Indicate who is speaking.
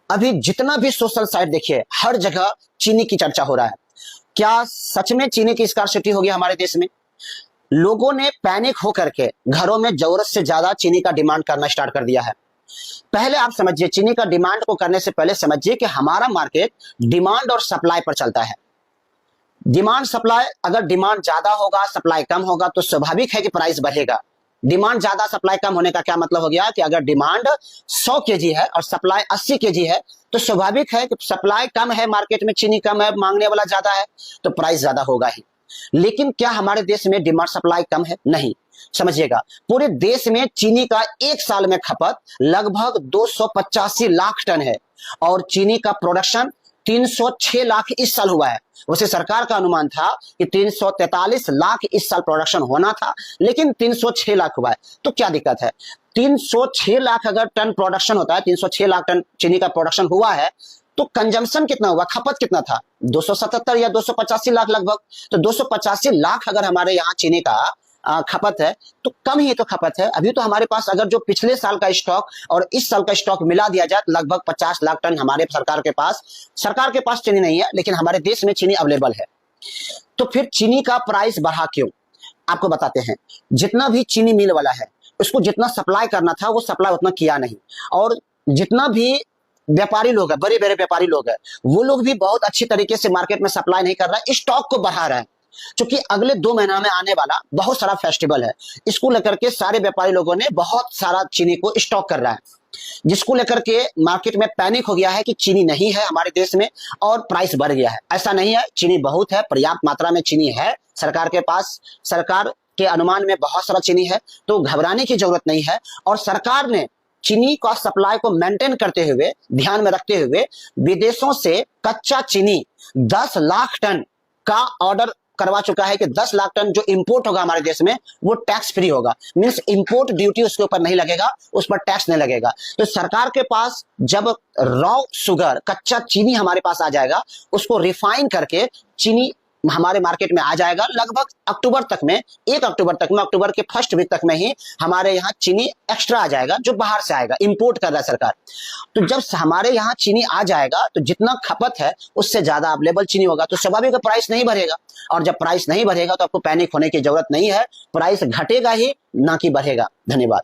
Speaker 1: अभी जितना भी सोशल साइट देखिए, हर जगह चीनी की चर्चा हो रहा है। क्या सच में चीनी की स्कार्सिटी होगी हमारे देश में? लोगों ने पैनिक होकर के घरों में जरूरत से ज्यादा चीनी का डिमांड करना स्टार्ट कर दिया है। पहले आप समझिए, चीनी का डिमांड को करने से पहले समझिए कि हमारा मार्केट डिमांड और सप्लाई पर चलता है। डिमांड सप्लाई, अगर डिमांड ज्यादा होगा सप्लाई कम होगा तो स्वाभाविक है कि प्राइस बढ़ेगा। डिमांड ज्यादा सप्लाई कम होने का क्या मतलब हो गया कि अगर डिमांड 100 केजी है और सप्लाई 80 केजी है तो स्वाभाविक है कि सप्लाई कम है, मार्केट में चीनी कम है, मांगने वाला ज्यादा है तो प्राइस ज्यादा होगा ही। लेकिन क्या हमारे देश में डिमांड सप्लाई कम है? नहीं। समझिएगा, पूरे देश में चीनी का एक साल में खपत लगभग 285 लाख टन है और चीनी का प्रोडक्शन 306 लाख इस साल हुआ है। वैसे सरकार का अनुमान था कि 343 लाख इस साल प्रोडक्शन होना था, लेकिन 306 लाख हुआ है। तो क्या दिक्कत है? 306 लाख अगर टन प्रोडक्शन होता है, 306 लाख टन चीनी का प्रोडक्शन हुआ है तो कंजम्पशन कितना हुआ, खपत कितना था? 277 या 285 लाख लगभग। तो 285 लाख अगर हमारे यहाँ चीनी का खपत है तो कम ही तो खपत है। अभी तो हमारे पास अगर जो पिछले साल का स्टॉक और इस साल का स्टॉक मिला दिया जाए तो लगभग 50 लाख टन हमारे सरकार के पास चीनी नहीं है, लेकिन हमारे देश में चीनी अवेलेबल है। तो फिर चीनी का प्राइस बढ़ा क्यों? आपको बताते हैं। जितना भी चीनी मिल वाला है उसको जितना सप्लाई करना था वो सप्लाई उतना किया नहीं, और जितना भी व्यापारी लोग है, बड़े बड़े व्यापारी लोग है, वो लोग भी बहुत अच्छी तरीके से मार्केट में सप्लाई नहीं कर रहा है, स्टॉक को बढ़ा रहा है। क्योंकि अगले 2 महीना में आने वाला बहुत सारा फेस्टिवल है, इसको लेकर के सारे व्यापारी लोगों ने बहुत सारा चीनी को स्टॉक कर रहा है, जिसको लेकर के मार्केट में पैनिक हो गया है कि चीनी नहीं है हमारे देश में और प्राइस बढ़ गया है। ऐसा नहीं है, चीनी बहुत है, पर्याप्त मात्रा में चीनी है सरकार के पास, सरकार के अनुमान में बहुत सारा चीनी है, तो घबराने की जरूरत नहीं है। और सरकार ने चीनी का सप्लाई को मेंटेन करते हुए, ध्यान में रखते हुए विदेशों से कच्चा चीनी 10 लाख टन का ऑर्डर करवा चुका है कि 10 लाख टन जो इंपोर्ट होगा हमारे देश में वो टैक्स फ्री होगा। मींस इंपोर्ट ड्यूटी उसके ऊपर नहीं लगेगा, उस पर टैक्स नहीं लगेगा। तो सरकार के पास जब रॉ शुगर, कच्चा चीनी हमारे पास आ जाएगा, उसको रिफाइन करके चीनी हमारे मार्केट में आ जाएगा। लगभग अक्टूबर तक में, 1 अक्टूबर तक में, अक्टूबर के फर्स्ट वीक तक में ही हमारे यहाँ चीनी एक्स्ट्रा आ जाएगा जो बाहर से आएगा, इंपोर्ट कर रहा है सरकार। तो जब हमारे यहाँ चीनी आ जाएगा तो जितना खपत है उससे ज्यादा अवेलेबल चीनी होगा, तो स्वाभाविक प्राइस नहीं बढ़ेगा। और जब प्राइस नहीं बढ़ेगा तो आपको पैनिक होने की जरूरत नहीं है, प्राइस घटेगा ही, ना कि बढ़ेगा। धन्यवाद।